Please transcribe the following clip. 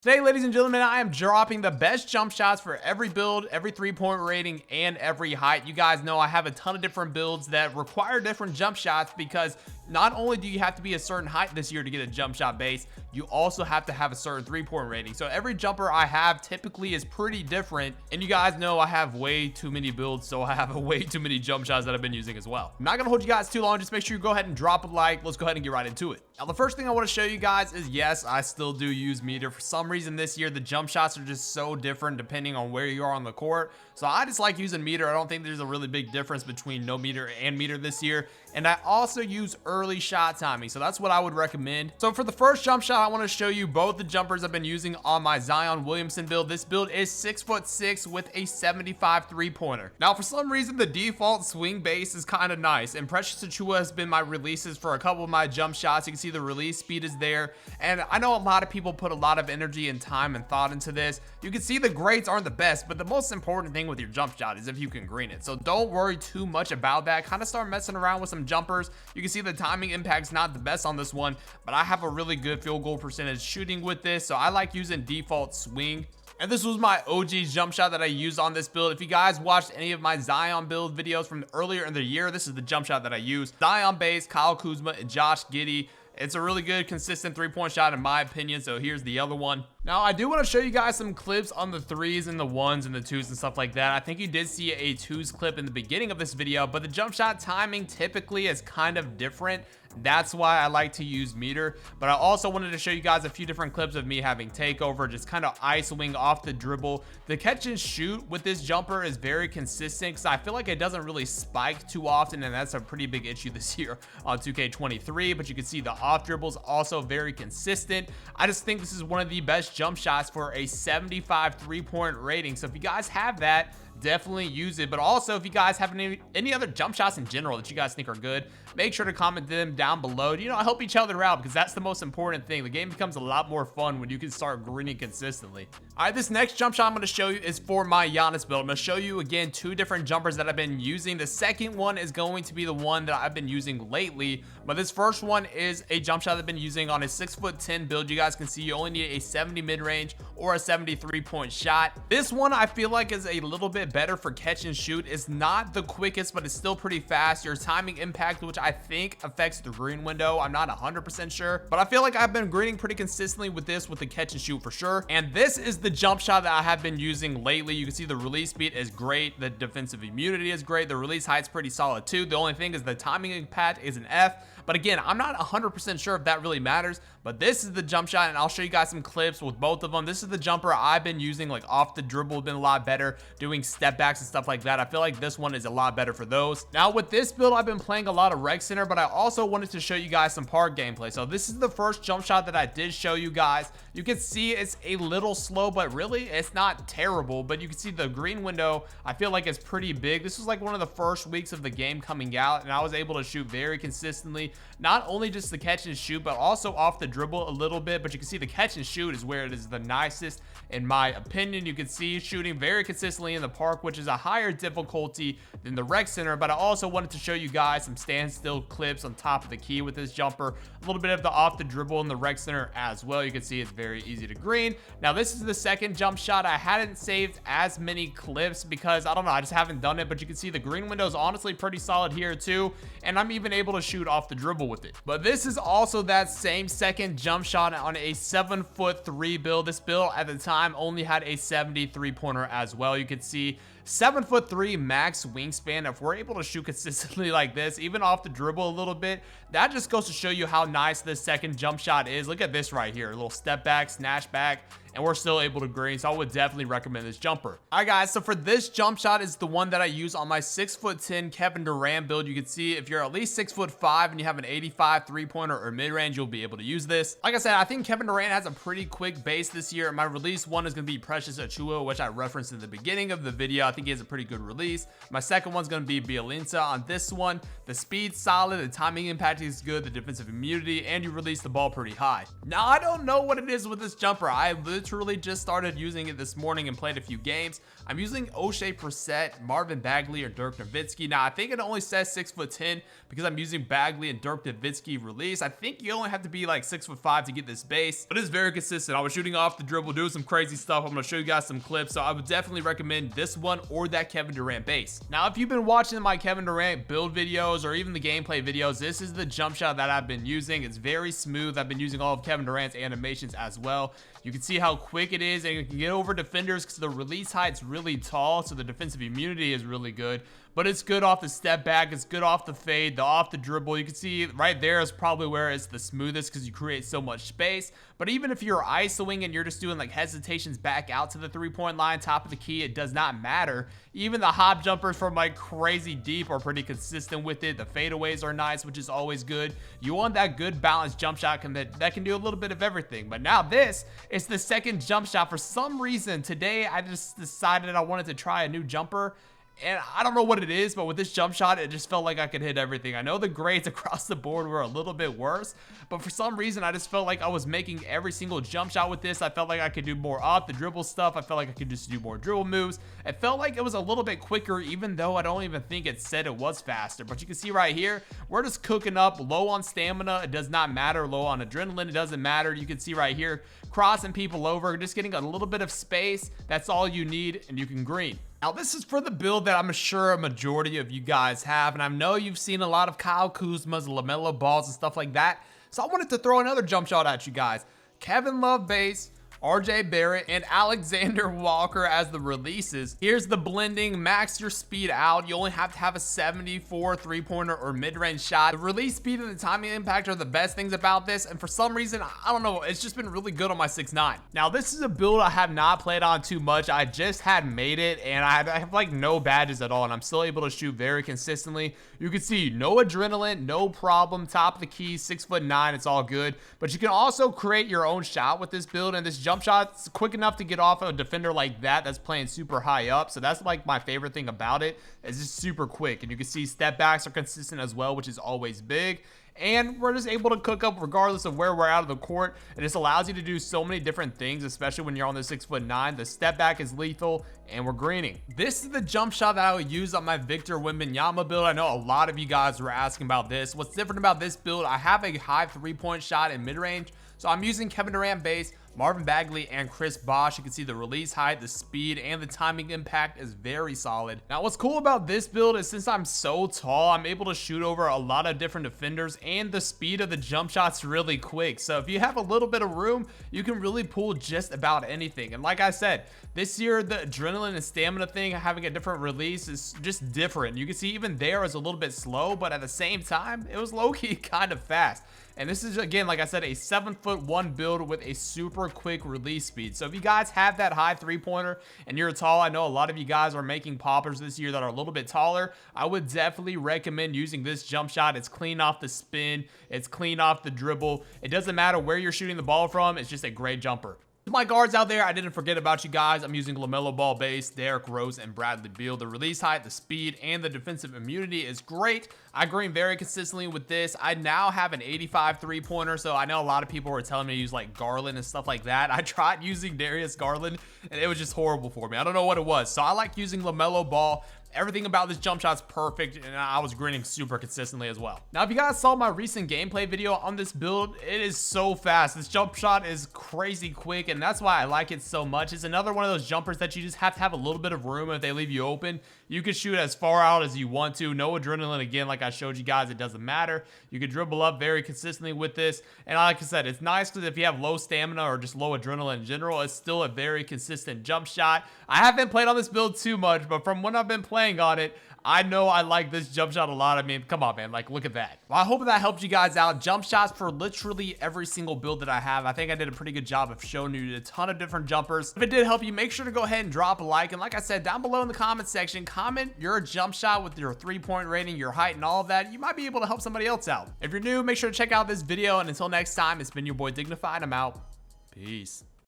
Today, ladies and gentlemen, I am dropping the best jump shots for every build, every 3-point rating, and every height. You guys know I have a ton of different builds that require different jump shots because not only do you have to be a certain height this year to get a jump shot base, you also have to have a certain 3-point rating. So every jumper I have typically is pretty different. And you guys know I have way too many builds, so I have way too many jump shots that I've been using as well. I'm not gonna hold you guys too long. Just make sure you go ahead and drop a like. Let's go ahead and get right into it. Now, the first thing I want to show you guys is, yes, I still do use meter. For some reason this year, the jump shots are just so different depending on where you are on the court. So I just like using meter. I don't think there's a really big difference between no meter and meter this year. And I also use early shot timing. So that's what I would recommend. So for the first jump shot, I want to show you both the jumpers I've been using on my Zion Williamson build. This build is 6'6" with a 75 3-pointer. Now, for some reason, the default swing base is kind of nice. And Precious Achiuwa has been my releases for a couple of my jump shots. You can see the release speed is there. And I know a lot of people put a lot of energy and time and thought into this. You can see the grades aren't the best, but the most important thing with your jump shot is if you can green it. So don't worry too much about that. Kind of start messing around with some jumpers. You can see the timing impact's not the best on this one, but I have a really good field goal percentage shooting with this. So I like using default swing. And this was my OG jump shot that I used on this build. If you guys watched any of my Zion build videos from earlier in the year, this is the jump shot that I used. Zion base, Kyle Kuzma, and Josh Giddey. It's a really good, consistent 3-point shot in my opinion. So here's the other one. Now, I do want to show you guys some clips on the 3s and the 1s and the 2s and stuff like that. I think you did see a 2s clip in the beginning of this video, but the jump shot timing typically is kind of different. That's why I like to use meter. But I also wanted to show you guys a few different clips of me having takeover, just kind of ice wing off the dribble. The catch and shoot with this jumper is very consistent because I feel like it doesn't really spike too often, and that's a pretty big issue this year on 2K23. But you can see the off dribbles also very consistent. I just think this is one of the best jump shots for a 75 3-point rating. So if you guys have that, definitely use it. But also, if you guys have any other jump shots in general that you guys think are good, make sure to comment them down below. You know, help each other out because that's the most important thing. The game becomes a lot more fun when you can start greening consistently. All right, this next jump shot I'm going to show you is for my Giannis build. I'm going to show you again 2 different jumpers that I've been using. The second one is going to be the one that I've been using lately, but this first one is a jump shot I've been using on a 6'10" build. You guys can see you only need a 70 mid-range or a 73-point shot. This one I feel like is a little bit better for catch and shoot. It's not the quickest, but it's still pretty fast. Your timing impact, which I think affects the green window, I'm not 100% sure, but I feel like I've been greening pretty consistently with this, with the catch and shoot for sure. And this is the jump shot that I have been using lately. You can see the release speed is great, the defensive immunity is great, the release height's pretty solid too. The only thing is the timing impact is an F, but again, I'm not 100% sure if that really matters. But this is the jump shot, and I'll show you guys some clips with both of them. This is the jumper I've been using, like off the dribble, been a lot better doing step backs and stuff like that. I feel like this one is a lot better for those. Now with this build, I've been playing a lot of Rec Center, but I also wanted to show you guys some park gameplay. So this is the first jump shot that I did show you guys. You can see it's a little slow, but really it's not terrible. But you can see the green window, I feel like it's pretty big. This was like one of the first weeks of the game coming out, and I was able to shoot very consistently, not only just the catch and shoot, but also off the dribble a little bit. But you can see the catch and shoot is where it is the nicest in my opinion. You can see shooting very consistently in the park, which is a higher difficulty than the Rec Center. But I also wanted to show you guys some standstill clips on top of the key with this jumper, a little bit of the off the dribble in the Rec Center as well. You can see it's very easy to green. Now this is the second jump shot. I hadn't saved as many clips because I don't know, I just haven't done it, but you can see the green window is honestly pretty solid here too, and I'm even able to shoot off the dribble with it. But this is also that same second jump shot on a 7'3" build. This build at the time only had a 73-pointer as well. You can see 7'3" max wingspan. If we're able to shoot consistently like this, even off the dribble a little bit, that just goes to show you how nice this second jump shot is. Look at this right here, a little step back, snatch back, and we're still able to green. So I would definitely recommend this jumper. All right guys, so for this jump shot is the one that I use on my 6'10" Kevin Durant build. You can see if you're at least 6'5" and you have an 85 3-pointer or mid-range, you'll be able to use this. Like I said, I think Kevin Durant has a pretty quick base this year. My release one is going to be Precious Achiuwa, which I referenced in the beginning of the video. I think he has a pretty good release. My second one's going to be Bjelica. On this one, the speed's solid, the timing impact is good, the defensive immunity, and you release the ball pretty high. Now, I don't know what it is with this jumper. I literally just started using it this morning and played a few games. I'm using Oshae Brissett, Marvin Bagley, or Dirk Nowitzki. Now, I think it only says 6'10" because I'm using Bagley and Dirk Nowitzki release. I think you only have to be like 6'5" to get this base, but it's very consistent. I was shooting off the dribble, doing some crazy stuff. I'm going to show you guys some clips, so I would definitely recommend this one or that Kevin Durant base. Now, if you've been watching my Kevin Durant build videos or even the gameplay videos, this is the jump shot that I've been using. It's very smooth. I've been using all of Kevin Durant's animations as well. You can see how quick it is, and you can get over defenders because the release height's really tall, so the defensive immunity is really good. But it's good off the step back, it's good off the fade, the off the dribble. You can see right there is probably where it's the smoothest because you create so much space. But even if you're isoing and you're just doing like hesitations back out to the 3-point line, top of the key, it does not matter. Even the hop jumpers from like crazy deep are pretty consistent with it. The fadeaways are nice, which is always good. You want that good balanced jump shot that can do a little bit of everything. But now this is the second jump shot. For some reason today I just decided I wanted to try a new jumper. And I don't know what it is, but with this jump shot, it just felt like I could hit everything. I know the grades across the board were a little bit worse, but for some reason, I just felt like I was making every single jump shot with this. I felt like I could do more off the dribble stuff. I felt like I could just do more dribble moves. It felt like it was a little bit quicker, even though I don't even think it said it was faster. But you can see right here, we're just cooking up low on stamina. It does not matter. Low on adrenaline, it doesn't matter. You can see right here, crossing people over, just getting a little bit of space. That's all you need, and you can green. Now, this is for the build that I'm sure a majority of you guys have, and I know you've seen a lot of Kyle Kuzma's, LaMelo Balls, and stuff like that, so I wanted to throw another jump shot at you guys. Kevin Love base, RJ Barrett, and Alexander Walker as the releases. Here's the blending, max your speed out. You only have to have a 74 3-pointer or mid-range shot. The release speed and the timing impact are the best things about this, and for some reason, I don't know, it's just been really good on my 6'9". Now, this is a build I have not played on too much. I just had made it, and I have like no badges at all, and I'm still able to shoot very consistently. You can see no adrenaline, no problem, top of the key, 6'9", it's all good. But you can also create your own shot with this build, and this jump shot's quick enough to get off a defender like that that's playing super high up. So that's like my favorite thing about it. It's just super quick, and you can see step backs are consistent as well, which is always big. And we're just able to cook up regardless of where we're out of the court. It just allows you to do so many different things, especially when you're on the 6'9". The step back is lethal, and we're greening. This is the jump shot that I would use on my Victor Wembanyama build. I know a lot of you guys were asking about this. What's different about this build? I have a high 3-point shot in mid-range, so I'm using Kevin Durant base, Marvin Bagley, and Chris Bosh. You can see the release height, the speed, and the timing impact is very solid. Now, what's cool about this build is since I'm so tall, I'm able to shoot over a lot of different defenders, and the speed of the jump shot's really quick. So if you have a little bit of room, you can really pull just about anything. And like I said, this year, the adrenaline and stamina thing, having a different release is just different. You can see even there is a little bit slow, but at the same time, it was low-key kind of fast. And this is, again, like I said, a 7'1" build with a super quick release speed. So if you guys have that high 3-pointer and you're tall, I know a lot of you guys are making poppers this year that are a little bit taller. I would definitely recommend using this jump shot. It's clean off the spin. It's clean off the dribble. It doesn't matter where you're shooting the ball from. It's just a great jumper. My guards out there, I didn't forget about you guys. I'm using LaMelo Ball base, Derrick Rose, and Bradley Beal. The release height, the speed, and the defensive immunity is great. I green very consistently with this. I now have an 85 3-pointer, so I know a lot of people were telling me to use like Garland and stuff like that. I tried using Darius Garland, and it was just horrible for me. I don't know what it was. So I like using LaMelo Ball. Everything about this jump shot's perfect, and I was greening super consistently as well. Now, if you guys saw my recent gameplay video on this build, it is so fast. This jump shot is crazy quick, and that's why I like it so much. It's another one of those jumpers that you just have to have a little bit of room. If they leave you open, you can shoot as far out as you want to. No adrenaline, again, like I showed you guys, it doesn't matter. You can dribble up very consistently with this, and like I said, it's nice because if you have low stamina or just low adrenaline in general, it's still a very consistent jump shot. I haven't played on this build too much, but from when I've been playing on it, I know I like this jump shot a lot. I mean, come on, man. Like, look at that. Well, I hope that helped you guys out. Jump shots for literally every single build that I have. I think I did a pretty good job of showing you a ton of different jumpers. If it did help you, make sure to go ahead and drop a like. And like I said, down below in the comment section, comment your jump shot with your 3-point rating, your height, and all of that. You might be able to help somebody else out. If you're new, make sure to check out this video. And until next time, it's been your boy Dignified. I'm out. Peace.